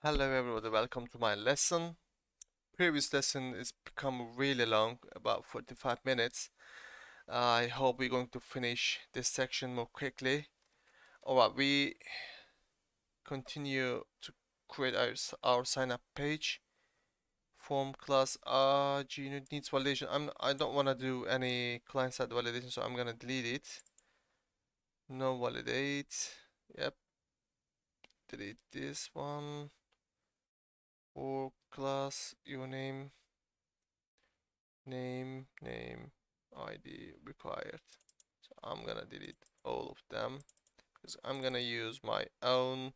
Hello everybody, welcome to my lesson. Previous lesson is become really long, about 45 minutes. I hope we're going to finish this section more quickly. Alright, we continue to create our sign up page. Form class unit needs validation. I don't want to do any client side validation, so I'm gonna delete it. No validate. Yep, delete this one. For class uname name ID required. So I'm gonna delete all of them because I'm gonna use my own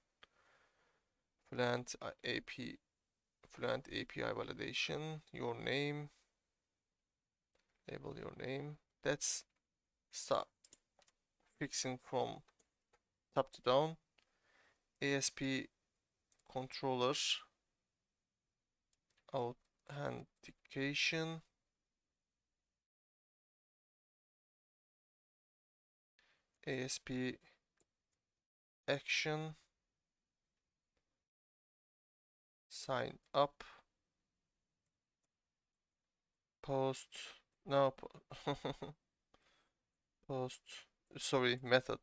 Fluent API validation. Your name, label your name. Let's start fixing from top to down. ASP controller authentication. ASP action sign up post no post sorry method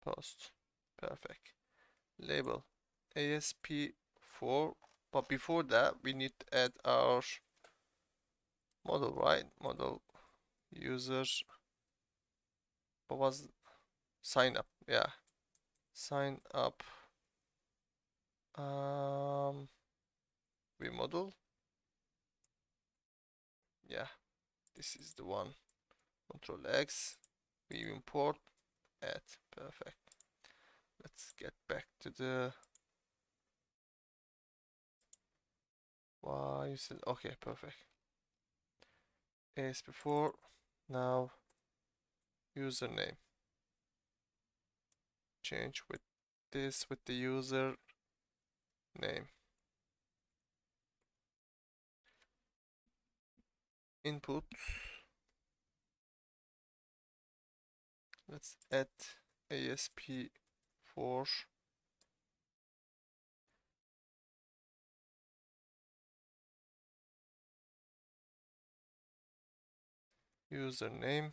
post perfect label ASP4, but before that we need to add our model, right? Model user, what was sign up, yeah, sign up we model, yeah, this is the one. Control X, we import, add, perfect. Let's get back to the why you said okay, perfect. ASP4, now username, change with this with the user name. Input, let's add ASP4 username,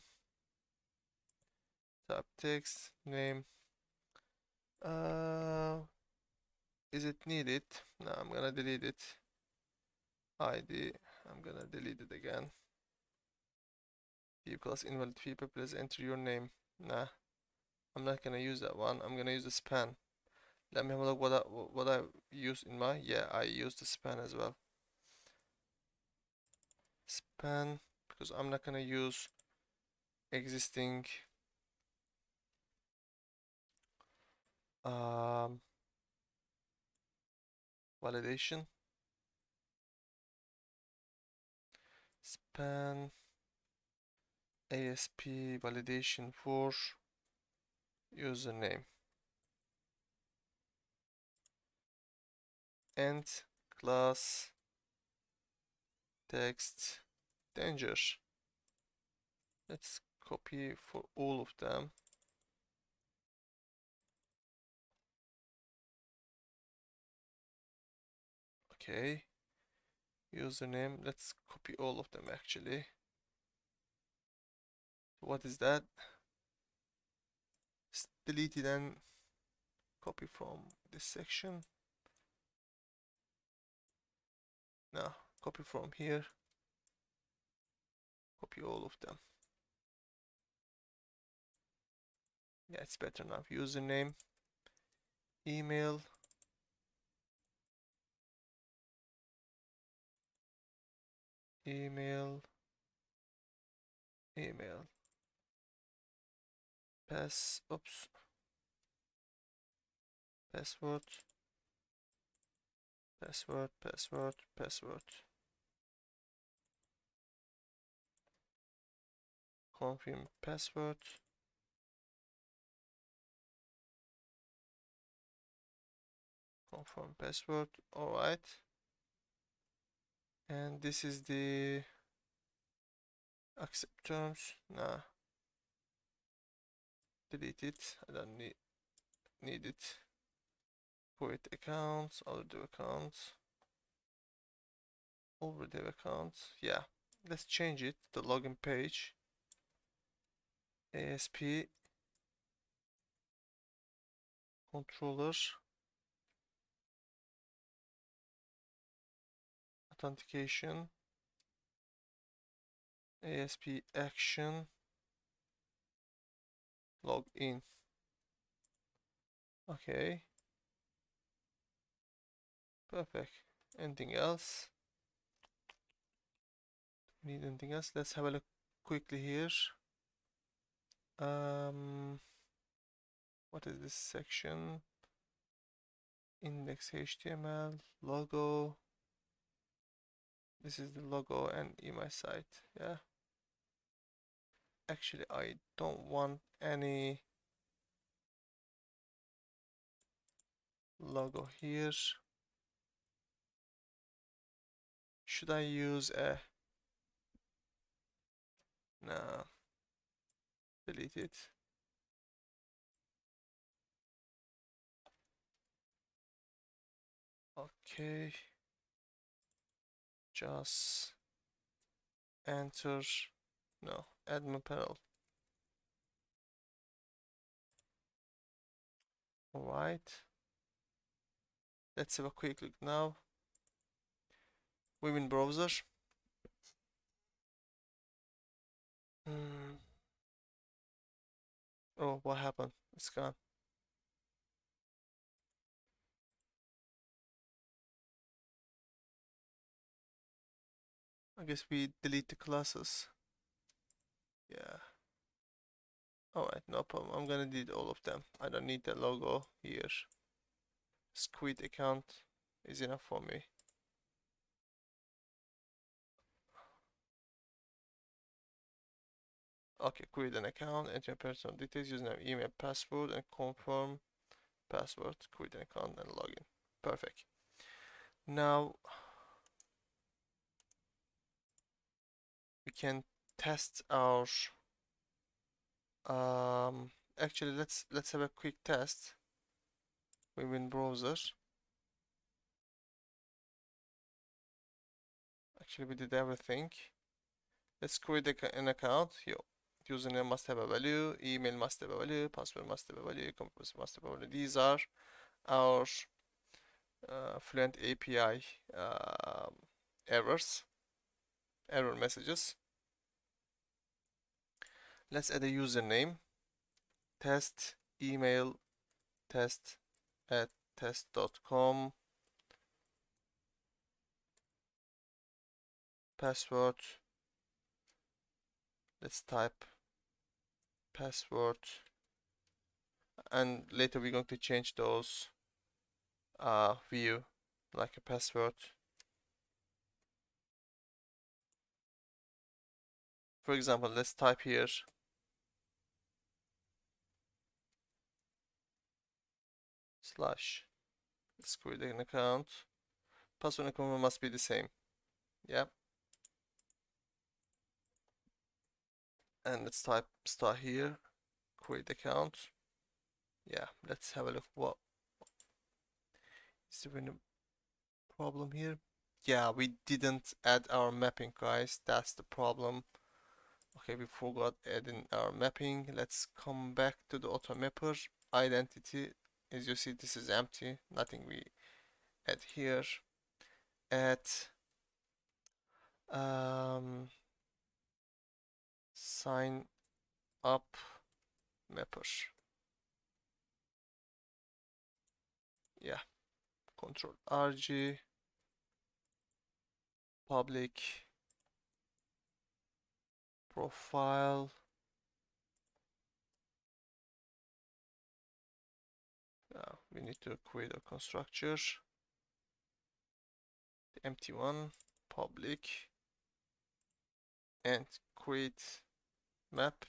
tab text name. Is it needed? No, I'm gonna delete it. ID, I'm gonna delete it again. View class invalid people, please enter your name. Nah, I'm not gonna use that one. I'm gonna use the span. Let me have a look what I use in my, yeah, I use the span as well. Span, because I'm not gonna use existing validation. Span ASP validation for username and class text danger. Let's copy for all of them. Okay, username, let's copy all of them actually. What is that? Delete it and copy from this section. No, copy from here. Copy all of them. Yeah, it's better now. Username, email, email, email, oops, password, password, confirm password, confirm password, alright. And this is the accept terms, nah. delete it. I don't need it. Create accounts, already accounts, already accounts. Yeah, let's change it. The login page. ASP controller authentication ASP action login. Okay, perfect. Anything else? Need anything else? Let's have a look quickly here. What is this section? Index HTML logo. This is the logo and email site. Yeah. Actually, I don't want any logo here. Should I use a... No, delete it. Okay, just enter. No, admin panel. Alright, let's have a quick look now. We're in browser. Oh, what happened? It's gone. I guess we delete the classes. Yeah. Alright, no problem. I'm gonna delete all of them. I don't need the logo here. Squid account is enough for me. Okay, create an account, enter your personal details, username, email, password, and confirm password. Create an account and login. Perfect. Now we can test our actually let's have a quick test. We're in browser. Actually we did everything. Let's create an account. Username must have a value, email must have a value, password must have a value, confirm must have a value. These are our Fluent API error messages. Let's add a username. Test email test at test.com. Password. Let's type password, and later we're going to change those view like a password. For example, let's type here slash. Let's create an account. Password and confirm must be the same. Yep. And let's type star here. Create account. Yeah, let's have a look. What is there any problem here? Yeah, we didn't add our mapping, guys. That's the problem. Okay, we forgot adding our mapping. Let's come back to the auto mapper identity. As you see, this is empty. Nothing we add here. Add sign up mapper. Yeah, Control RG public profile. We need to create a constructor. The empty one, public, and create map.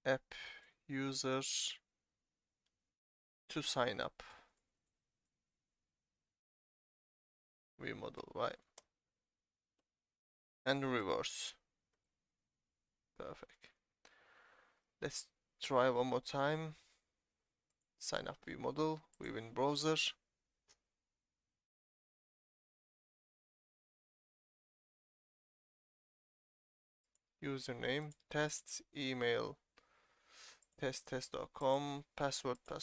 App users to sign up. View model, right? and reverse. Perfect. Let's try one more time. Sign up view model, view in browser. Username, test, email, test.com, password 12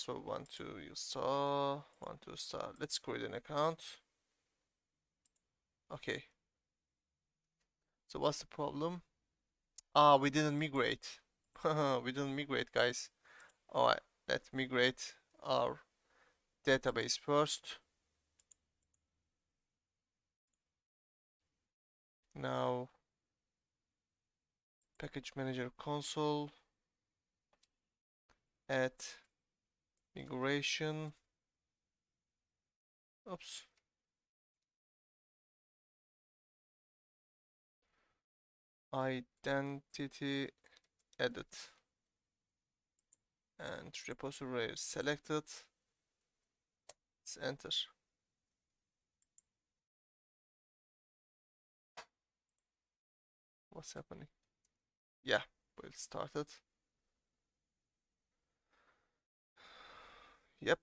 star, 12 star. Let's create an account. Okay. So what's the problem? Ah, we didn't migrate. We didn't migrate, guys. Alright, let's migrate our database first. Now, package manager console, add migration. Oops. Identity edit. And repository is selected. Let's enter. What's happening? Yeah, we'll start it. Yep,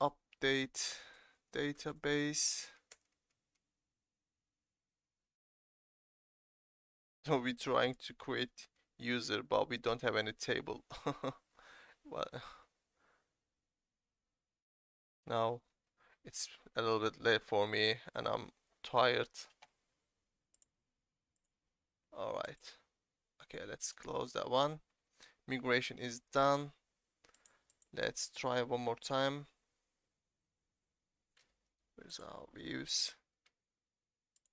update database. So we're trying to create user, but we don't have any table. Well, now it's a little bit late for me and I'm tired. Alright. Okay, let's close that one. Migration is done. Let's try one more time. Where's our views?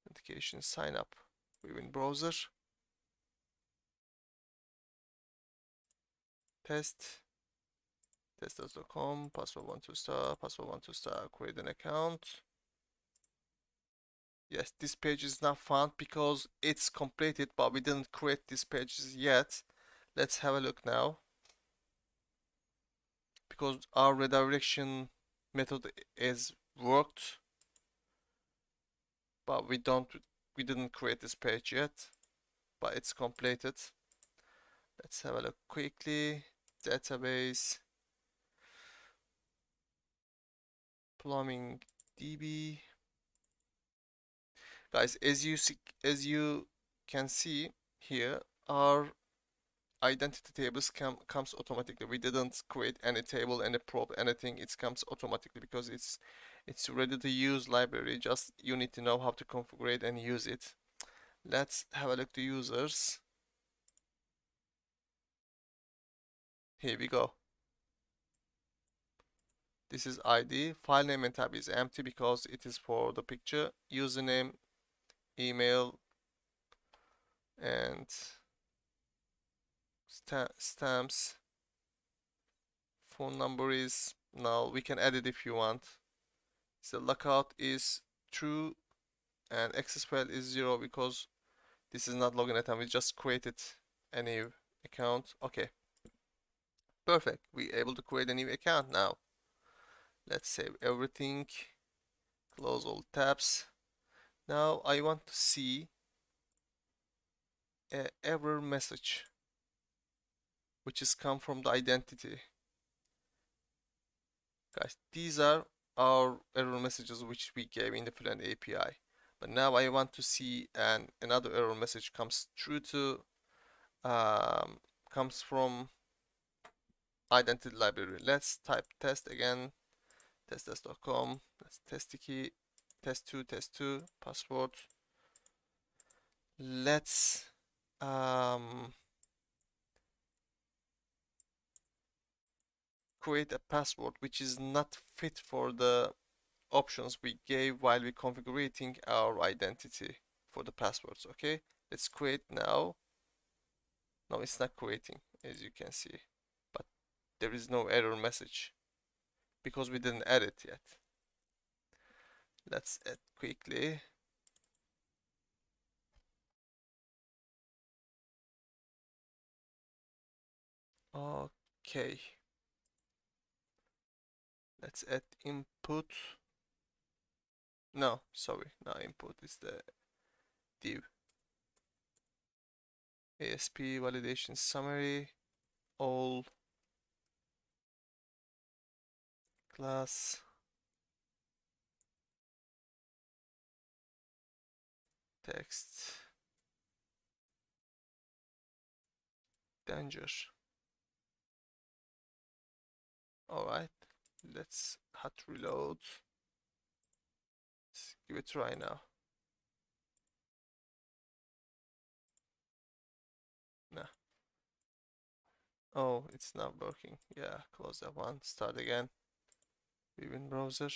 Authentication sign up. View in browser. Test. Testers.com. Password 12 star. Password 12 star. Create an account. Yes, this page is not found because it's completed, but we didn't create these pages yet. Let's have a look now. Because our redirection method is worked, but we didn't create this page yet, but it's completed. Let's have a look quickly. Database, plumbing DB. Guys, as you can see here, our identity tables comes automatically. We didn't create any table, any prop, anything. It comes automatically because it's ready to use library. Just you need to know how to configure it and use it. Let's have a look to users. Here we go. This is ID. File name and tab is empty because it is for the picture. Username, email, and stamps. Phone number is null. We can add it if you want. So lockout is true and access file is 0 because this is not login item. We just created a new account. Okay, perfect. We're able to create a new account now. Let's save everything. Close all tabs. Now I want to see a error message which is come from the identity. Guys, these are our error messages which we gave in the Fluent API. But now I want to see another error message comes through to comes from identity library. Let's type test again. Test.com. Let's test the key. Test2 password. Let's create a password which is not fit for the options we gave while we configuring our identity for the passwords. Okay, let's create now. No, it's not creating, as you can see, but there is no error message because we didn't add it yet. Let's add quickly. Okay, let's add input. No, sorry, no, input is the div. ASP validation summary, all class text danger. Alright, let's hot reload. Let's give it a try now. Nah. Oh, it's not working. Yeah, close that one. Start again. Viewing browser.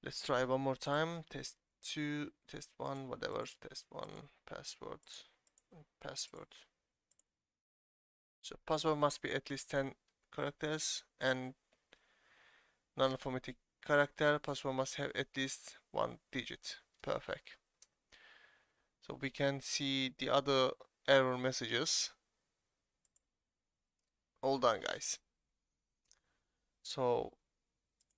Let's try one more time. Test 2, test 1, whatever. Test 1, password, password. So password must be at least 10 characters and non-alphabetic character. Password must have at least 1 digit. Perfect. So we can see the other error messages. All done, guys. So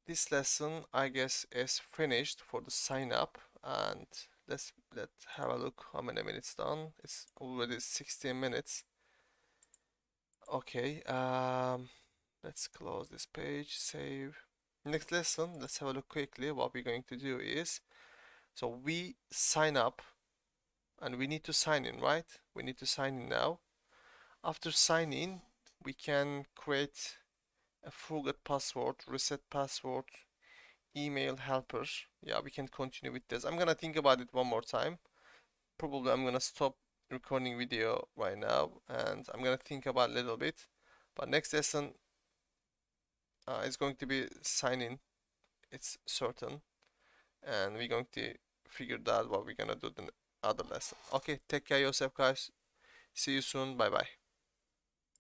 this lesson, I guess, is finished for the sign up, and let's have a look how many minutes done. It's already 16 minutes. Okay, let's close this page, save. Next lesson, let's have a look quickly. What we're going to do is, so we sign up and we need to sign in, right? We need to sign in now. After signing, we can create a forgot password, reset password, email helper. Yeah, we can continue with this. I'm gonna think about it one more time. Probably I'm gonna stop recording video right now and I'm gonna think about it a little bit. But next lesson is going to be sign in. It's certain, and we're going to figure out what we're gonna do the other lesson. Okay, take care of yourself, guys. See you soon. Bye bye.